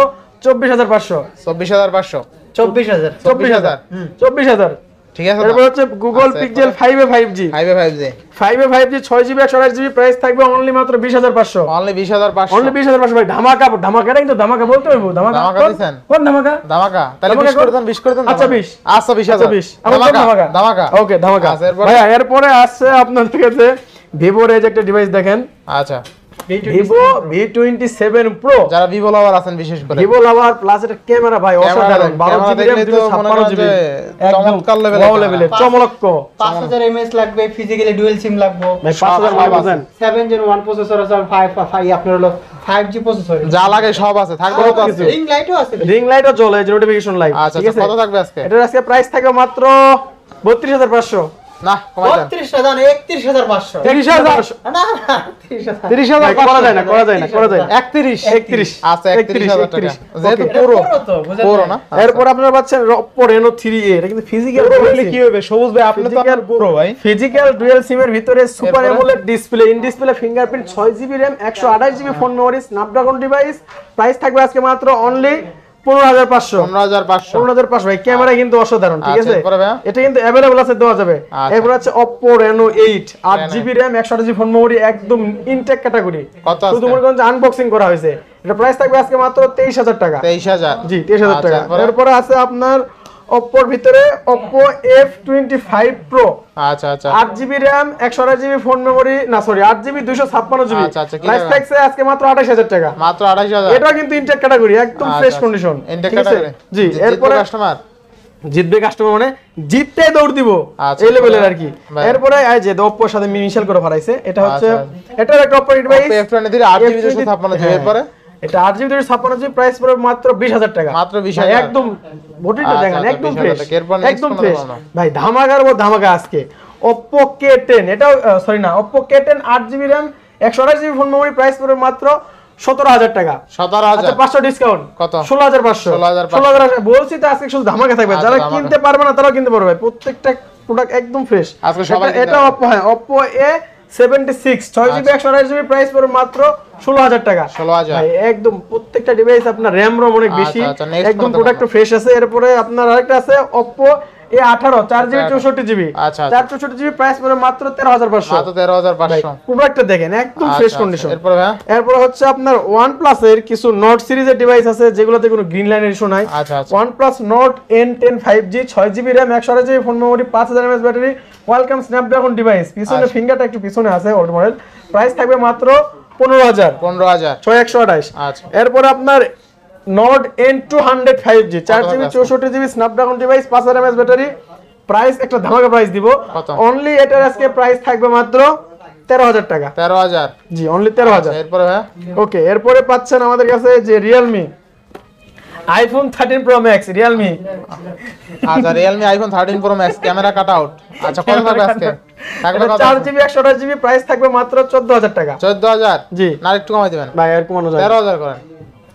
24,500। 24,500 24000 24,000 ঠিক আছে এরপর হচ্ছে গুগল আচ্ছা, pixel 5a 5G 5 5G 6GB 128GB, price থাকবে অনলি মাত্র 20,500। অনলি 20,500 অনলি 20,500 ভাই। ধামাকা ধামাকাটা কিন্তু ধামাকা বলতে হইব। ধামাকা কোন- দিছেন? কোন ধামাকা? দামাকা তাহলে দামাকা 20 করে দেন 20 করে দেন আচ্ছা 20 আচ্ছা 20,000 20 আমার কোন ধামাকা? দামাকা ওকে ধামাকা। আচ্ছা, এরপরে? ভাই এরপরে আসছে আপনাদের কাছে ভিভোর এই যে একটা ডিভাইস দেখেন, আচ্ছা ভিভো V27 Pro। যারা ভিভো লাভার আছেন বিশেষ করে ভিভো লাভার প্লাস এটা ক্যামেরা ভাই অসাধারণ, 12GB RAM 256GB, চমৎকার level এর ওয়াও camera। লেভেলের চমলক্ক। 5000 mAh লাগবে, ফিজিক্যালি ডুয়াল সিম লাগবে, ভাই 5000 সব বলছেন 7 Gen 1 প্রসেসর আছে, 5 আপনার হলো 5G প্রসেসর, যা লাগে সব আছে থাকবে তো আছে রিং লাইটও আছে। রিং লাইটও চলে, যে নোটিফিকেশন লাইট। আচ্ছা ঠিক আছে, কত থাকবে আজকে এটার আজকে প্রাইস থাকবে মাত্র 32,500। না কমাই দেন 32,000 31,500 30,500 না 30,000 ভাই, করা যায় না, করা যায় না, করা যায় না। 31 আচ্ছা 31,000 টাকা যেহেতু Okay. পুরো তো বুঝেন পুরো না এরপর আপনারা পাচ্ছেন Oppo Reno 3a, এটা কিন্তু ফিজিক্যাল বললে কি হবে সবুজ ভাই আপনি তো আপনার পুরো ভাই ফিজিক্যাল ডুয়াল সিমের ভিতরে সুপার এরপরে? AMOLED display, in display fingerprint, 6GB RAM 128GB phone memory, Snapdragon device, price থাকবে আজকে মাত্র অনলি 15,500। 15,500 15,500 ভাই, ক্যামেরা কিন্তু অসাধারণ। ঠিক আচ্ছা, আছে, এরপরে ভাইয়া? এটা কিন্তু अवेलेबल আছে, দেওয়া যাবে। আচ্ছা। এরপর আছে Oppo Reno 8 8GB RAM 128GB phone memory, একদম ইনটেক ক্যাটাগরি, কত আছে? শুধু মনে করেন যে আনবক্সিং করা হয়েছে। এটা প্রাইস থাকবে আজকে মাত্র 23,000 টাকা। 23,000 জি 23,000 আচ্ছা, টাকা। এরপরে? এরপরে আছে আপনার Oppo এর ভিতরে Oppo F25 Pro, আচ্ছা আচ্ছা 8GB RAM 128GB phone memory, না সরি 8GB 256GB, আচ্ছা, আচ্ছা, কি প্রাইস টাকা? থাকছে আজকে মাত্র 28,000 টাকা। মাত্র 28,000 এটাও কিন্তু ইনটেক ক্যাটাগরি, একদম আচ্ছা, ফ্রেশ আচ্ছা। কন্ডিশন। ইনটেক ক্যাটাগরি জি এরপরে কাস্টমার জিতবে কাস্টমার, মানে জিততে দৌড় দিব আচ্ছা, এই লেভেলের আর কি। ভাই। এরপরে এই যে Oppo এর সাথে মিশাল করে ফরাইছে, এটা হচ্ছে আচ্ছা। এটার একটা Oppo device, F23 8GB 256GB এরপরে এটা 8GB 256GB, প্রাইস পড়বে মাত্র 20,000 টাকা। মাত্র 20,000 একদম বডিটা আচ্ছা, দেখেন, আচ্ছা, একদম 20,000 ফ্রেশ, টাকা। এরপর next একদম কোনটা ফ্রেশ বলো? ভাই। ধামাকার উপর ধামাকা আজকে Oppo K10, এটাও সরি না Oppo K10 8GB RAM 128GB phone memory, price পড়বে মাত্র 17,000 টাকা। 17,000 আচ্ছা 500 ডিসকাউন্ট, কত? 16,500। 16,500 বলছি তো আজকে শুধু ধামাকা থাকবে, আচ্ছা, যারা ধামাকা। কিনতে পারবে না তারাও কিনতে পারবে ভাই, প্রত্যেকটা প্রোডাক্ট একদম ফ্রেশ। আজকে সবাই কিনতে এটা পারবে। Oppo, হ্যাঁ Oppo A76 6GB 128GB, price পড়বে মাত্র 16,000 টাকা। 16,000 ভাই একদম প্রত্যেকটা ডিভাইস আপনার RAM ROM অনেক বেশি, আচ্ছা, আচ্ছা, next একদম কোনটা প্রোডাক্ট ফ্রেশ আছে। এরপরে আপনার আরেকটা আছে Oppo A18 4GB 64GB, আচ্ছা, আচ্ছা। 464GB, প্রাইস পড়বে মাত্র 13,500। মাত্র 13,500 প্রোডাক্টটা দেখেন একদম ফ্রেশ আচ্ছা, কন্ডিশন। এরপরে ভাই এরপর হচ্ছে আপনার OnePlus এর কিছু নোট সিরিজের ডিভাইস আছে যেগুলোতে কোনো গ্রিন লাইনের ইস্যু নাই। আচ্ছা, আচ্ছা। OnePlus Note N10 5G 6GB RAM 128GB phone memory, 5000 mAh battery, welcome Snapdragon device, পিছনে আচ্ছা। ফিঙ্গারটা একটু পিছনে আছে ওল্ড মডেল, প্রাইস থাকবে মাত্র 15,000 15,000 6128। আচ্ছা। এরপর আপনার Note N200 5G 4GB আছে? 64GB Snapdragon device, 5000 mAh battery, price একটা ধামাকা প্রাইস দিব। কত? অনলি এটার আজকে প্রাইস থাকবে মাত্র 13,000 টাকা। 13,000 জি অনলি 13,000। এরপরে ভাই ওকে এরপরে পাচ্ছেন আমাদের কাছে যে Realme iPhone 13 Pro Max, Realme আচ্ছা Realme iPhone 13 Pro Max camera cut out আচ্ছা কত থাকবে আজকে থাকবে কত 4GB 128GB, প্রাইস থাকবে মাত্র 14,000 টাকা। 14,000 জি না একটু কমাই দিবেন ভাই আর কমানো যায় না। 13,000 করেন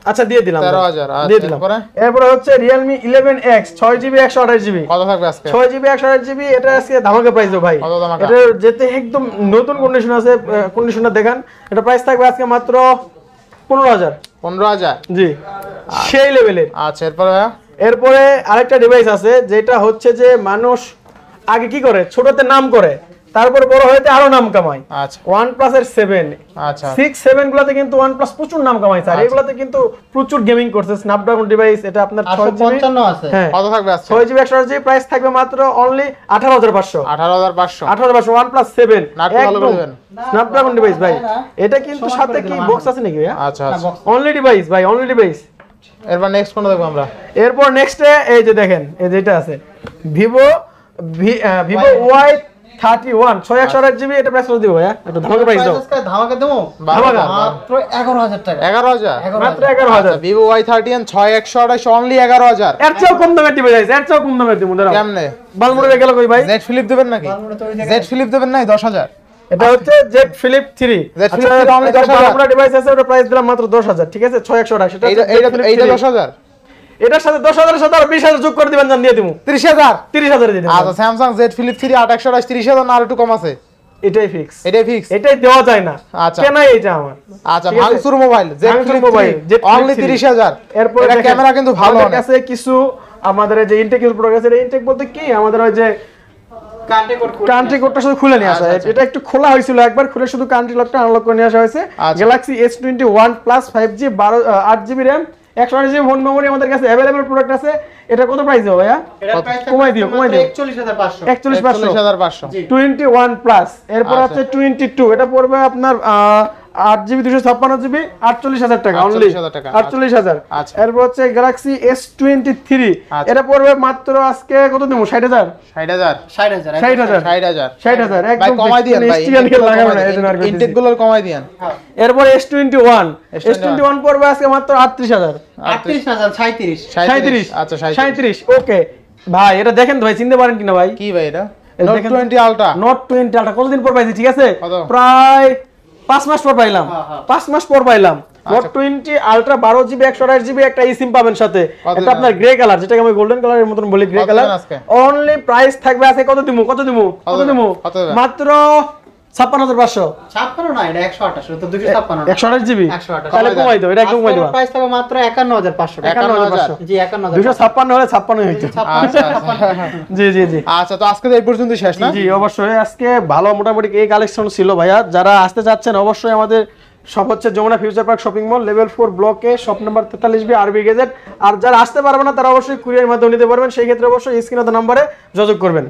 আচ্ছা দিয়ে দিলাম 13,000 আচ্ছা, দিয়ে দিলাম। এরপরে? এরপরে হচ্ছে Realme 11X 6GB 128GB, কত থাকবে আজকে 6GB 128GB, এটা আজকে ধামাকা প্রাইস দেব ভাই। কত ধামাকা? এটা যেতে একদম নতুন কন্ডিশন আছে, কন্ডিশনটা দেখান। এটা প্রাইস থাকবে আজকে মাত্র 15,000। 15,000 জি সেই লেভেলের। আচ্ছা এরপরে ভাই এরপরে আরেকটা ডিভাইস আছে যেটা হচ্ছে যে মানুষ আগে কি করে ছোটতে নাম করে, তারপর বড় হইতে আরো নাম কামায়। আচ্ছা OnePlus এর 7 আচ্ছা 6 7 গুলাতে কিন্তু OnePlus প্রচুর নাম কামাইছে, আর এগুলাতে কিন্তু প্রচুর গেমিং করছে। স্ন্যাপড্রাগন ডিভাইস, এটা আপনার 6GB 855 আছে। হ্যাঁ কত থাকবে আজকে 6GB 128GB, প্রাইস থাকবে মাত্র অনলি 18,500। 18,500 18,500 OnePlus 7 না, একটু ভালো করে দিবেন। স্ন্যাপড্রাগন ডিভাইস ভাই। এটা কিন্তু সমান সাথে করে কি দিলাম বক্স আছে নাকি ভাই? আচ্ছা আচ্ছা অনলি ডিভাইস ভাই, অনলি ডিভাইস। এরপর নেক্সট কোনটা দেখবো আমরা এরপর নেক্সটে এই যে দেখেন এই যেটা আছে Vivo 31 6128 জিবি এটা প্রাইস কত দিব ভাইয়া একটু ধামাকা প্রাইস দাও আজকে ধামাকা দেবো ধামাকা। মাত্র 11000 টাকা 11,000 মাত্র 11000 ভিভো Y30 6128 অনলি 11,000 এর চেয়েও কম দামে দিবে যাইছে এর চেয়েও কম দামে দিব দাঁড়াও কেমনে বালমুড়ে গেল কই ভাই জেড ফ্লিপ দেবেন নাকি জেড ফ্লিপ দেবেন নাই 10,000 এটা হচ্ছে Z flip 3 Z Flip 3 only 10,000 বালমুড়া ডিভাইস আছে ওটা প্রাইস দিলাম মাত্র 10000 ঠিক আছে 6128 সেটা এইটা 10,000 এটার সাথে 10000 এর সাথে আর 20000 যোগ করে দিবেন জান দিয়ে দিমু 30,000 30000 দিয়ে দিবেন আচ্ছা স্যামসাং জেড ফ্লিপ 3 8128 30,000 না আর একটু কম আছে এটাই ফিক্স এটাই ফিক্স এটাই দেওয়া যায় না আচ্ছা। কেন এটা আমার আচ্ছা ঠিক আছে? ভাঙচুর মোবাইল জেড ভাঙচুর flip mobile, mobile Z Flip only 3 30,000 এরপর এটা দেখেন, ক্যামেরা কিন্তু ভালো আমাদের অনেক কাছে কিছু আমাদের এই যে ইনটেক প্রোডাক্ট আছে ইনটেক বলতে কি আমাদের ওই যে কান্ট্রি কোডটা শুধু খুলে নিয়ে আসা আচ্ছা। এটা একটু খোলা হয়েছিল একবার খুলে শুধু কান্ট্রি লকটা আনলক করে নিয়ে আসা হয়েছে আচ্ছা। Galaxy S21 plus 5G 8GB RAM 128GB phone memory আমাদের কাছে अवेलेबल প্রোডাক্ট আছে এটা কত প্রাইস হবে ভাইয়া কমাই দিও 41500 41500 41,500 21 প্লাস এরপর আচ্ছা। আছে 22 এটা পড়বে আপনার 8GB 256GB 48,000 টাকা অনলি 48,000 টাকা, 48,000 আচ্ছা। এরপর হচ্ছে গ্যালাক্সি S23 আচ্ছা। এটা পড়বে মাত্র আজকে কত দেবো 60,000 60,000 60000 60,000 60,000 60,000 ভাই একদম কমাই দিয়েন ভাই লাগাবো না এই জন্য আর করতেছি। ইনটেক গুলো কমাই দিয়েন এরপর S21 পড়বে আজকে মাত্র 38,000 38037 37 আচ্ছা 37 ওকে ভাই এটা দেখেন তো ভাই চিনতে পারেন কিনা ভাই কি ভাই এটা এই নোট দেখেন 20 আলট্রা নোট 20 আলট্রা কতদিন পর পাইছি ঠিক আছে কত? প্রায় 5 মাস পর পাইলাম হ্যাঁ, হ্যাঁ। 5 মাস পর পাইলাম নোট আচ্ছা। 20 আলট্রা 12GB 128GB একটা eSIM পাবেন সাথে কত এটা আপনার গ্রে কালার যেটাকে আমি গোল্ডেন কালারের মতন বলি গ্রে কত কালার দেন আজকে? অনলি প্রাইস থাকবে আছে কত দিমু কত দেন? কত দেন? মাত্র 56500 56 না এটা 128 এটা তো 256 128GB 128 তাহলে কমাই দাও এটা একটু কমাই দাও প্রাইস থাকবে মাত্র 51500 টাকা 51500 জি 51500 256 হলে 56 হইতো আচ্ছা জি জি জি আচ্ছা তো আজকে তো এই পর্যন্তই শেষ না জি অবশ্যই আজকে ভালো মোটামুটি এই কালেকশন ছিল ভাইয়া যারা আসতে চাচ্ছেন অবশ্যই আমাদের সব হচ্ছে Jamuna future park shopping mall level 4 ব্লকে শপ নাম্বার 43B আরবি গেজেট আর যারা আসতে পারবে না তারা অবশ্যই কুরিয়ার মাধ্যমে নিতে পারবেন সেই ক্ষেত্রে অবশ্যই স্ক্রিনে দেওয়া নম্বরে যোগাযোগ করবেন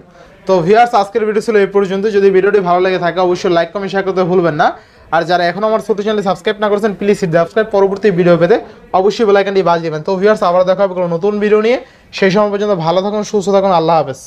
তো ভিউয়ার্স আজকের ভিডিও ছিল এই পর্যন্ত যদি ভিডিওটি ভালো লেগে থাকে অবশ্যই লাইক কমেন্ট শেয়ার করতে ভুলবেন না আর যারা এখন আমার ছোট চ্যানেলে সাবস্ক্রাইব না করেছেন প্লিজ সাবস্ক্রাইব পরবর্তী ভিডিও পেতে অবশ্যই বেল আইকনটি বাজিয়ে দিবেন তো ভিউয়ার্স আবার দেখা হবে কোনো নতুন ভিডিও নিয়ে সেই সময় পর্যন্ত ভালো থাকুন সুস্থ থাকুন আল্লাহ হাফেজ